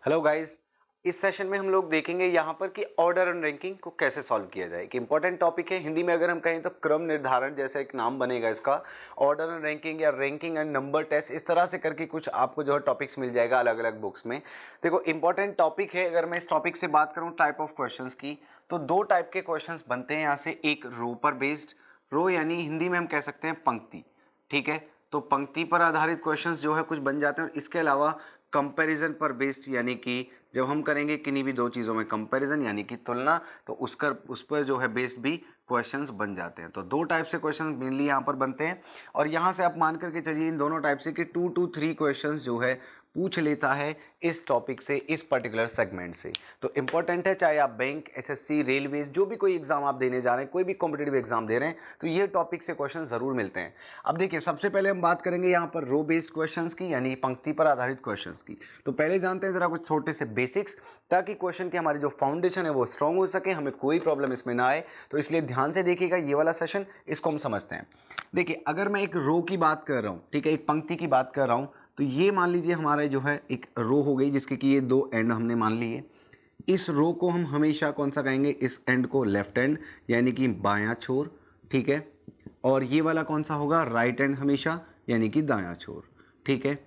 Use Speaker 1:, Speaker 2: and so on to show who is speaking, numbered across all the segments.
Speaker 1: Hello guys. इस session में हम लोग देखेंगे यहाँ पर कि ऑर्डर एंड रैंकिंग को कैसे सॉल्व किया जाए। एक इंपॉर्टेंट टॉपिक है, हिंदी में अगर हम कहें तो क्रम निर्धारण जैसा एक नाम बनेगा इसका। ऑर्डर एंड रैंकिंग या रैंकिंग एंड नंबर टेस्ट, इस तरह से करके कुछ आपको जो है टॉपिक्स मिल जाएगा अलग अलग बुक्स में। देखो इंपॉर्टेंट टॉपिक है। अगर मैं इस टॉपिक से बात करूँ टाइप ऑफ क्वेश्चन की, तो दो टाइप के क्वेश्चन बनते हैं यहाँ से। एक रो पर बेस्ड, रो यानी हिंदी में हम कह सकते हैं पंक्ति, ठीक है। तो पंक्ति पर आधारित क्वेश्चंस जो है कुछ बन जाते हैं। और इसके अलावा कंपैरिजन पर बेस्ड, यानी कि जब हम करेंगे किन्हीं भी दो चीज़ों में कंपैरिजन यानी कि तुलना, तो उस पर जो है बेस्ड भी क्वेश्चंस बन जाते हैं। तो दो टाइप से क्वेश्चंस मेनली यहाँ पर बनते हैं। और यहाँ से आप मान करके चलिए इन दोनों टाइप से कि 2 to 3 क्वेश्चंस जो है पूछ लेता है इस टॉपिक से, इस पर्टिकुलर सेगमेंट से। तो इंपॉर्टेंट है, चाहे आप बैंक, एसएससी, रेलवेज, जो भी कोई एग्जाम आप देने जा रहे हैं, कोई भी कॉम्पिटेटिव एग्जाम दे रहे हैं, तो ये टॉपिक से क्वेश्चन जरूर मिलते हैं। अब देखिए, सबसे पहले हम बात करेंगे यहाँ पर रो बेस्ड क्वेश्चंस की, यानी पंक्ति पर आधारित क्वेश्चंस की। तो पहले जानते हैं जरा कुछ छोटे से बेसिक्स, ताकि क्वेश्चन की हमारी जो फाउंडेशन है वो स्ट्रांग हो सके, हमें कोई प्रॉब्लम इसमें ना आए। तो इसलिए ध्यान से देखिएगा ये वाला सेशन, इसको हम समझते हैं। देखिए, अगर मैं एक रो की बात कर रहा हूँ, ठीक है, एक पंक्ति की बात कर रहा हूँ, तो ये मान लीजिए हमारा जो है एक रो हो गई जिसके कि ये दो एंड हमने मान लिए। इस रो को हम हमेशा कौन सा कहेंगे, इस एंड को लेफ्ट एंड, यानी कि बायां छोर, ठीक है। और ये वाला कौन सा होगा, राइट एंड हमेशा, यानी कि दायां छोर, ठीक है।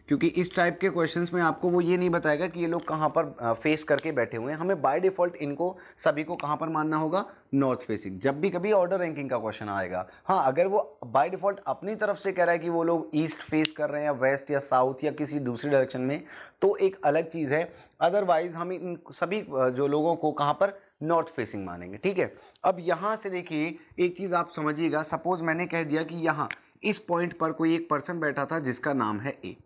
Speaker 1: क्योंकि इस टाइप के क्वेश्चंस में आपको वो ये नहीं बताएगा कि ये लोग कहाँ पर फेस करके बैठे हुए हैं। हमें बाय डिफॉल्ट इनको सभी को कहाँ पर मानना होगा, नॉर्थ फेसिंग। जब भी कभी ऑर्डर रैंकिंग का क्वेश्चन आएगा, हाँ, अगर वो बाय डिफॉल्ट अपनी तरफ से कह रहा है कि वो लोग ईस्ट फेस कर रहे हैं या वेस्ट या साउथ या किसी दूसरी डायरेक्शन में, तो एक अलग चीज़ है। अदरवाइज हम इन सभी जो लोगों को कहाँ पर, नॉर्थ फेसिंग मानेंगे, ठीक है। अब यहाँ से देखिए एक चीज़ आप समझिएगा। सपोज मैंने कह दिया कि यहाँ इस पॉइंट पर कोई एक पर्सन बैठा था जिसका नाम है ए,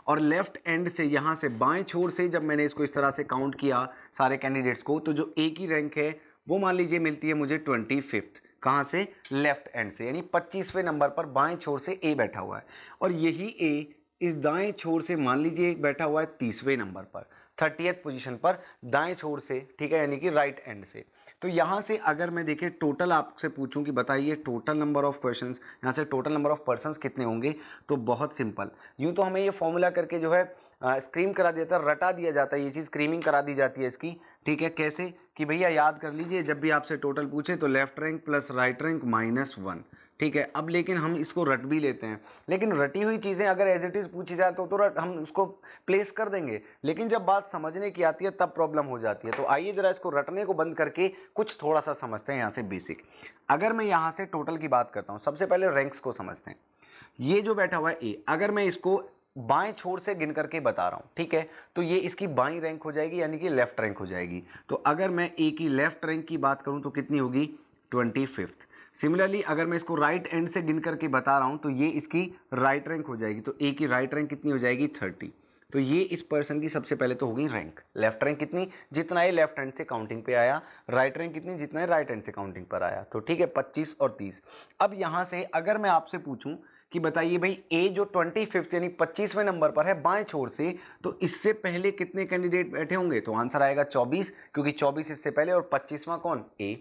Speaker 1: और लेफ्ट एंड से यहाँ से बाएं छोर से जब मैंने इसको इस तरह से काउंट किया सारे कैंडिडेट्स को, तो जो ए की रैंक है वो मान लीजिए मिलती है मुझे 25th। कहाँ से, लेफ्ट एंड से, यानी 25वें नंबर पर बाएं छोर से ए बैठा हुआ है। और यही ए इस दाएं छोर से मान लीजिए एक बैठा हुआ है 30वें नंबर पर, 30th पोजीशन पर दाएं छोर से, ठीक है, यानी कि राइट एंड से। तो यहाँ से अगर मैं देखिए टोटल आपसे पूछूं कि बताइए टोटल नंबर ऑफ क्वेश्चंस, यहाँ से टोटल नंबर ऑफ पर्संस कितने होंगे, तो बहुत सिंपल, यूँ तो हमें ये फॉर्मूला करके जो है स्क्रीम करा दिया था, रटा दिया जाता है, ये चीज़ स्क्रीमिंग करा दी जाती है इसकी, ठीक है। कैसे कि भैया याद कर लीजिए, जब भी आपसे टोटल पूछे तो left rank plus right rank -1, ठीक है। अब लेकिन हम इसको रट भी लेते हैं, लेकिन रटी हुई चीज़ें अगर एज इट इज़ पूछी जाए तो हम उसको प्लेस कर देंगे, लेकिन जब बात समझने की आती है तब प्रॉब्लम हो जाती है। तो आइए जरा इसको रटने को बंद करके कुछ थोड़ा सा समझते हैं यहाँ से बेसिक। अगर मैं यहाँ से टोटल की बात करता हूँ, सबसे पहले रैंक्स को समझते हैं। ये जो बैठा हुआ है ए, अगर मैं इसको बाएं छोर से गिन करके बता रहा हूं, ठीक है, तो ये इसकी बाईं रैंक हो जाएगी, यानी कि लेफ्ट रैंक हो जाएगी। तो अगर मैं ए की लेफ्ट रैंक की बात करूं तो कितनी होगी, 25th। सिमिलरली अगर मैं इसको राइट एंड से गिन करके बता रहा हूं तो ये इसकी राइट रैंक हो जाएगी। तो ए की राइट रैंक कितनी हो जाएगी, 30। तो ये इस पर्सन की सबसे पहले तो होगी रैंक। लेफ्ट रैंक कितनी, जितना ये लेफ्ट हैंड से काउंटिंग पे आया। राइट रैंक कितनी, जितना ये राइट हैंड से काउंटिंग पर आया। तो ठीक है, 25 और 30। अब यहाँ से अगर मैं आपसे पूछूं कि बताइए भाई ए जो 25th यानी 25वें नंबर पर है बाएं छोर से, तो इससे पहले कितने कैंडिडेट बैठे होंगे, तो आंसर आएगा 24, क्योंकि 24 इससे पहले और 25वां कौन, ए।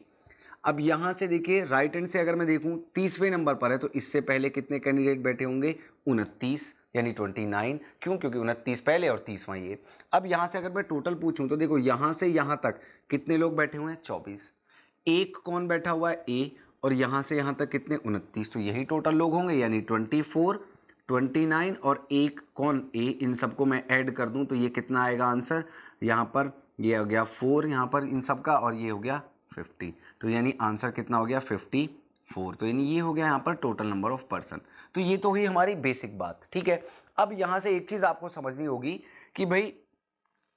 Speaker 1: अब यहां से देखिए राइट हैंड से अगर मैं देखूं 30वें नंबर पर है, तो इससे पहले कितने कैंडिडेट बैठे होंगे, 29, यानी 29। क्यों, क्योंकि 29 पहले और 30वां ये। अब यहां से अगर मैं टोटल पूछूं तो देखो यहां से यहां तक कितने लोग बैठे हुए हैं, 24। एक कौन बैठा हुआ है, ए, और यहां से यहां तक कितने, 29। तो यही टोटल लोग होंगे, यानी 24, 29 और एक कौन, ए। इन सबको मैं ऐड कर दूं तो ये कितना आएगा आंसर, यहाँ पर ये हो गया 4 यहाँ पर इन सब का, और ये हो गया 50। तो यानी आंसर कितना हो गया, 54। तो यानी ये हो गया यहाँ पर टोटल नंबर ऑफ पर्सन। तो ये तो हुई हमारी बेसिक बात, ठीक है। अब यहाँ से एक चीज़ आपको समझनी होगी कि भाई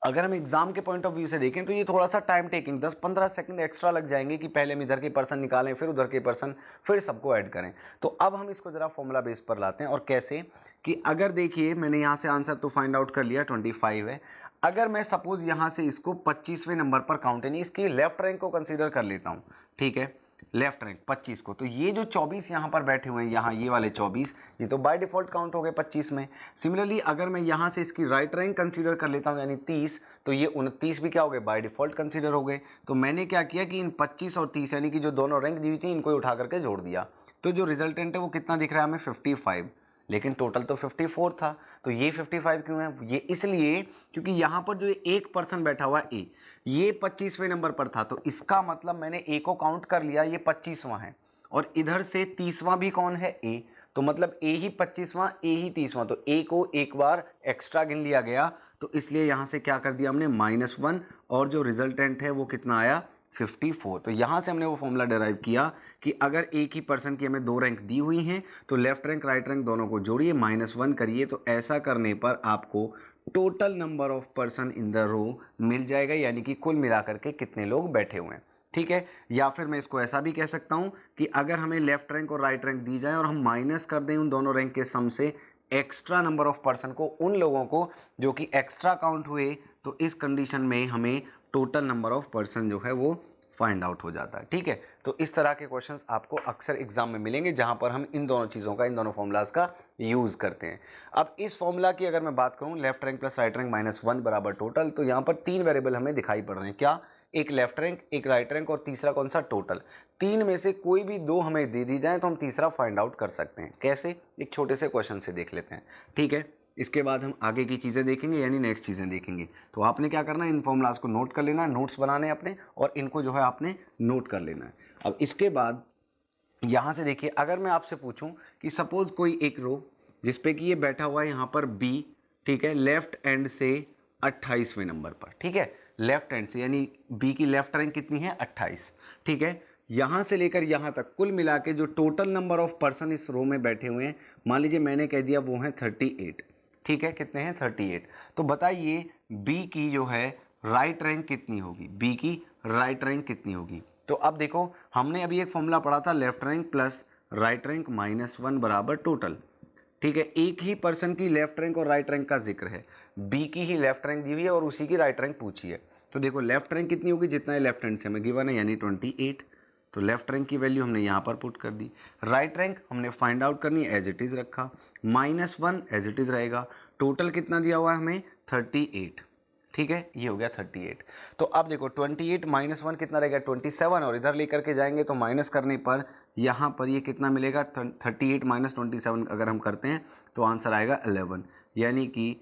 Speaker 1: अगर हम एग्जाम के पॉइंट ऑफ व्यू से देखें तो ये थोड़ा सा टाइम टेकिंग, 10-15 सेकंड एक्स्ट्रा लग जाएंगे कि पहले हम इधर के पर्सन निकालें, फिर उधर के पर्सन, फिर सबको ऐड करें। तो अब हम इसको जरा फॉर्मूला बेस पर लाते हैं। और कैसे कि अगर देखिए मैंने यहाँ से आंसर तो फाइंड आउट कर लिया, 25 है। अगर मैं सपोज यहाँ से इसको 25वें नंबर पर काउंट, यानी इसकी लेफ्ट रैंक को कंसिडर कर लेता हूँ, ठीक है, लेफ्ट रैंक 25 को, तो ये जो 24 यहाँ पर बैठे हुए हैं, यहाँ ये वाले 24, ये तो बाय डिफॉल्ट काउंट हो गए 25 में। सिमिलरली अगर मैं यहाँ से इसकी राइट रैंक कंसीडर कर लेता हूँ, यानी 30, तो ये 29 भी क्या हो गए, बाय डिफॉल्ट कंसीडर हो गए। तो मैंने क्या किया कि इन 25 और 30 यानी कि जो दोनों रैंक दी हुई थी इनको उठा करके जोड़ दिया। तो जो रिजल्टेंट है वो कितना दिख रहा है हमें, 55। लेकिन टोटल तो 54 था, तो ये 55 क्यों है? ये इसलिए क्योंकि यहाँ पर जो एक पर्सन बैठा हुआ है ए, ये 25वें नंबर पर था, तो इसका मतलब मैंने ए को काउंट कर लिया, ये 25वां है, और इधर से 30वां भी कौन है? ए, तो मतलब ए ही 25वां, ए ही 30वां, तो ए को एक बार एक्स्ट्रा गिन लिया गया, तो इसलिए यहाँ से क्या कर दिया हमने -1, और जो रिजल्टेंट है वो कितना आया? 54। तो यहाँ से हमने वो फॉर्मूला डेराइव किया कि अगर एक ही पर्सन की हमें 2 रैंक दी हुई हैं तो लेफ्ट रैंक राइट रैंक दोनों को जोड़िए, -1 करिए, तो ऐसा करने पर आपको total number of person in the row मिल जाएगा, यानी कि कुल मिलाकर के कितने लोग बैठे हुए हैं। ठीक है, या फिर मैं इसको ऐसा भी कह सकता हूं कि अगर हमें लेफ्ट रैंक और राइट रैंक दी जाए और हम माइनस कर दें उन दोनों रैंक के सम से एक्स्ट्रा नंबर ऑफ पर्सन को, उन लोगों को जो कि एक्स्ट्रा काउंट हुए, तो इस कंडीशन में हमें टोटल नंबर ऑफ पर्सन जो है वो फाइंड आउट हो जाता है। ठीक है, तो इस तरह के क्वेश्चंस आपको अक्सर एग्जाम में मिलेंगे जहां पर हम इन दोनों चीज़ों का, इन दोनों फॉर्मूलाज का यूज़ करते हैं। अब इस फॉर्मूला की अगर मैं बात करूं, left rank plus right rank -1 बराबर टोटल, तो यहाँ पर 3 वेरिएबल हमें दिखाई पड़ रहे हैं। क्या? एक लेफ्ट रैंक, एक राइट रैंक और तीसरा कौन सा? टोटल। 3 में से कोई भी 2 हमें दे दी जाए तो हम तीसरा फाइंड आउट कर सकते हैं। कैसे? एक छोटे से क्वेश्चन से देख लेते हैं। ठीक है, इसके बाद हम आगे की चीज़ें देखेंगे, यानी नेक्स्ट चीज़ें देखेंगे। तो आपने क्या करना है, इन फॉर्मूलाज को नोट कर लेना है, नोट्स बनाने हैं अपने, और इनको जो है आपने नोट कर लेना है। अब इसके बाद यहाँ से देखिए, अगर मैं आपसे पूछूं कि सपोज कोई एक रो जिसपे कि ये बैठा हुआ है यहाँ पर बी, ठीक है, लेफ्ट एंड से 28वें नंबर पर, ठीक है, लेफ्ट एंड से, यानी बी की लेफ्ट रैंक कितनी है? 28। ठीक है, यहाँ से लेकर यहाँ तक कुल मिला के जो टोटल नंबर ऑफ पर्सन इस रो में बैठे हुए हैं, मान लीजिए मैंने कह दिया वो हैं 38। ठीक है, कितने हैं? 38। तो बताइए बी की जो है राइट रैंक कितनी होगी? बी की राइट रैंक कितनी होगी? तो अब देखो, हमने अभी एक फॉर्मूला पढ़ा था, left rank plus right rank -1 बराबर टोटल। ठीक है, एक ही पर्सन की लेफ्ट रैंक और राइट रैंक का जिक्र है, बी की ही लेफ्ट रैंक दी हुई है और उसी की राइट रैंक पूछी है। तो देखो लेफ्ट रैंक कितनी होगी? जितना है लेफ्ट हैंड से हमें गिवन है, यानी 28। तो लेफ्ट रैंक की वैल्यू हमने यहाँ पर पुट कर दी। राइट रैंक हमने फाइंड आउट करनी है, एज इट इज़ रखा, -1 एज इट इज़ रहेगा। टोटल कितना दिया हुआ है हमें? 38। ठीक है, ये हो गया 38। तो अब देखो 28 -1 कितना रहेगा? 27, और इधर लेकर के जाएंगे तो माइनस करने पर यहाँ पर ये कितना मिलेगा? 38 - 27 अगर हम करते हैं तो आंसर आएगा 11, यानी कि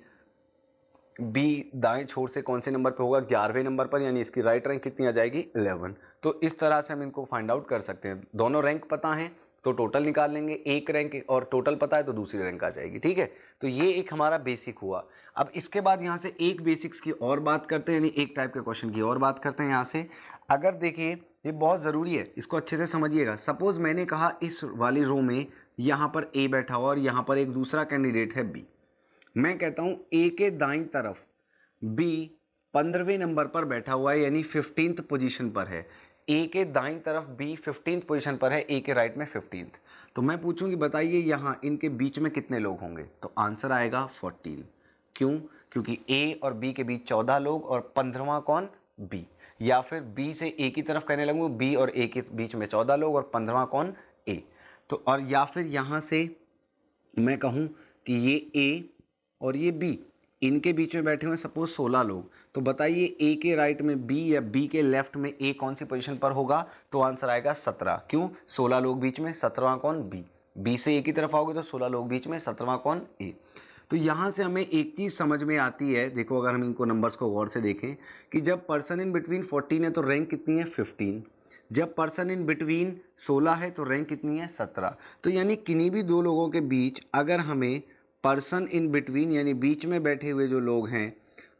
Speaker 1: बी दाएं छोर से कौन से नंबर पे होगा? 11वें नंबर पर, यानी इसकी राइट रैंक कितनी आ जाएगी? 11। तो इस तरह से हम इनको फाइंड आउट कर सकते हैं। दोनों रैंक पता है तो टोटल निकाल लेंगे, एक रैंक और टोटल पता है तो दूसरी रैंक आ जाएगी। ठीक है, तो ये एक हमारा बेसिक हुआ। अब इसके बाद यहाँ से एक बेसिक्स की और बात करते हैं, यानी एक टाइप के क्वेश्चन की और बात करते हैं। यहाँ से अगर देखिए, ये बहुत ज़रूरी है, इसको अच्छे से समझिएगा। सपोज मैंने कहा इस वाली रो में यहाँ पर ए बैठा हुआ और यहाँ पर एक दूसरा कैंडिडेट है बी। मैं कहता हूं ए के दाईं तरफ बी 15वें नंबर पर बैठा हुआ है, यानी 15th पोजीशन पर है। ए के दाईं तरफ बी 15th पोजीशन पर है, ए के राइट में 15th। तो मैं पूछूंगी बताइए यहां इनके बीच में कितने लोग होंगे? तो आंसर आएगा 14। क्यों? क्योंकि ए और बी के बीच 14 लोग और 15वां कौन? बी। या फिर बी से ए की तरफ कहने लगूँ, बी और ए के बीच में 14 लोग और 15वां कौन? ए। तो और या फिर यहां से मैं कहूं कि ये ए और ये बी, इनके बीच में बैठे हुए सपोज 16 लोग। तो बताइए ए के राइट में बी या बी के लेफ्ट में ए कौन सी पोजीशन पर होगा? तो आंसर आएगा 17। क्यों? 16 लोग बीच में, 17वां कौन? बी। बी से ए की तरफ आओगे तो 16 लोग बीच में, 17वां कौन? ए। तो यहाँ से हमें एक चीज़ समझ में आती है, देखो अगर हम इनको नंबर्स को गौर से देखें कि जब पर्सन इन बिटवीन 14 है तो रैंक कितनी है? 15। जब पर्सन इन बिटवीन 16 है तो रैंक कितनी है? 17। तो यानी किन्हीं भी दो लोगों के बीच अगर हमें पर्सन इन बिटवीन, यानी बीच में बैठे हुए जो लोग हैं,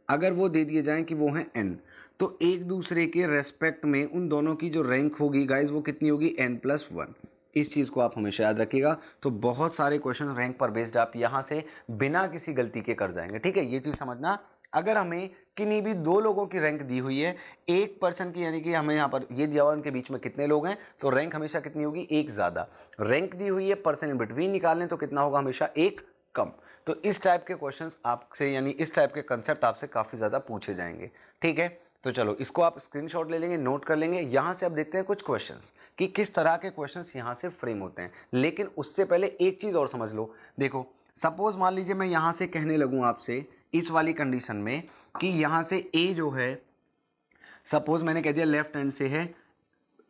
Speaker 1: अगर वो दे दिए जाएं कि वो हैं n, तो एक दूसरे के रेस्पेक्ट में उन दोनों की जो रैंक होगी गाइज वो कितनी होगी? n+1। इस चीज़ को आप हमेशा याद रखिएगा। तो बहुत सारे क्वेश्चन रैंक पर बेस्ड आप यहाँ से बिना किसी गलती के कर जाएंगे। ठीक है, ये चीज़ समझना। अगर हमें किन्हीं भी दो लोगों की रैंक दी हुई है, एक पर्सन की, यानी कि हमें यहाँ पर ये दिया हुआ उनके बीच में कितने लोग हैं, तो रैंक हमेशा कितनी होगी? एक ज़्यादा। रैंक दी हुई है, पर्सन इन बिटवीन निकालें तो कितना होगा? हमेशा एक कम। तो इस टाइप के क्वेश्चंस आपसे, यानी इस टाइप के कंसेप्ट आपसे काफ़ी ज़्यादा पूछे जाएंगे। ठीक है, तो चलो इसको आप स्क्रीनशॉट ले लेंगे, नोट कर लेंगे। यहाँ से अब देखते हैं कुछ क्वेश्चंस कि किस तरह के क्वेश्चंस यहाँ से फ्रेम होते हैं। लेकिन उससे पहले एक चीज़ और समझ लो। देखो सपोज मान लीजिए मैं यहाँ से कहने लगूँ आपसे इस वाली कंडीशन में कि यहाँ से ए जो है, सपोज मैंने कह दिया लेफ्ट हैंड से है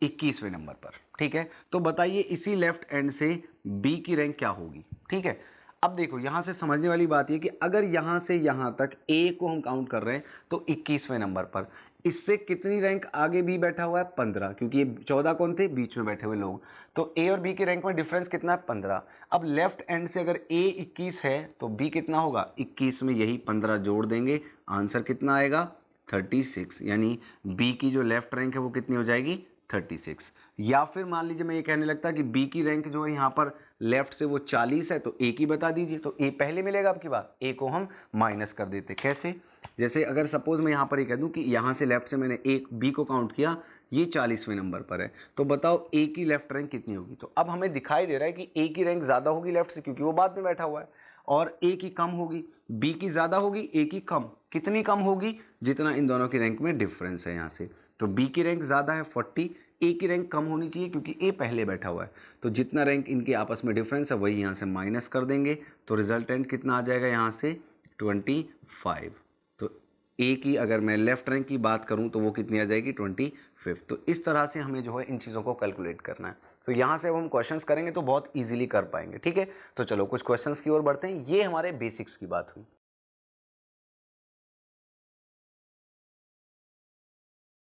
Speaker 1: 21वें नंबर पर। ठीक है, तो बताइए इसी लेफ्ट हैंड से बी की रैंक क्या होगी? ठीक है, अब देखो यहाँ से समझने वाली बात ये कि अगर यहाँ से यहाँ तक ए को हम काउंट कर रहे हैं तो 21वें नंबर पर, इससे कितनी रैंक आगे भी बैठा हुआ है 15, क्योंकि ये 14 कौन थे, बीच में बैठे हुए लोग। तो ए और बी की रैंक में डिफरेंस कितना है 15। अब लेफ्ट एंड से अगर ए 21 है तो बी कितना होगा 21 में यही 15 जोड़ देंगे, आंसर कितना आएगा 36। यानी बी की जो लेफ्ट रैंक है वो कितनी हो जाएगी 36। या फिर मान लीजिए मैं ये कहने लगता कि बी की रैंक जो है यहाँ पर लेफ्ट से वो 40 है तो ए की बता दीजिए, तो ए पहले मिलेगा आपकी बात, ए को हम माइनस कर देते। कैसे, जैसे अगर सपोज मैं यहाँ पर ये कह दूँ कि यहाँ से लेफ्ट से मैंने एक बी को काउंट किया, ये 40वें नंबर पर है, तो बताओ ए की लेफ्ट रैंक कितनी होगी। तो अब हमें दिखाई दे रहा है कि ए की रैंक ज़्यादा होगी लेफ्ट से क्योंकि वो बाद में बैठा हुआ है, और ए की कम होगी, बी की ज़्यादा होगी, ए की कम। कितनी कम होगी, जितना इन दोनों की रैंक में डिफरेंस है यहाँ से। तो बी की रैंक ज़्यादा है 40, ए की रैंक कम होनी चाहिए क्योंकि ए पहले बैठा हुआ है। तो जितना रैंक इनके आपस में डिफरेंस है वही यहाँ से माइनस कर देंगे, तो रिजल्टेंट कितना आ जाएगा यहाँ से 25। तो ए की अगर मैं लेफ्ट रैंक की बात करूँ तो वो कितनी आ जाएगी 25। तो इस तरह से हमें जो है इन चीज़ों को कैलकुलेट करना है। तो यहाँ से अब हम क्वेश्चंस करेंगे तो बहुत ईजिली कर पाएंगे। ठीक है, तो चलो कुछ क्वेश्चंस की ओर बढ़ते हैं। ये हमारे बेसिक्स की बात हुई।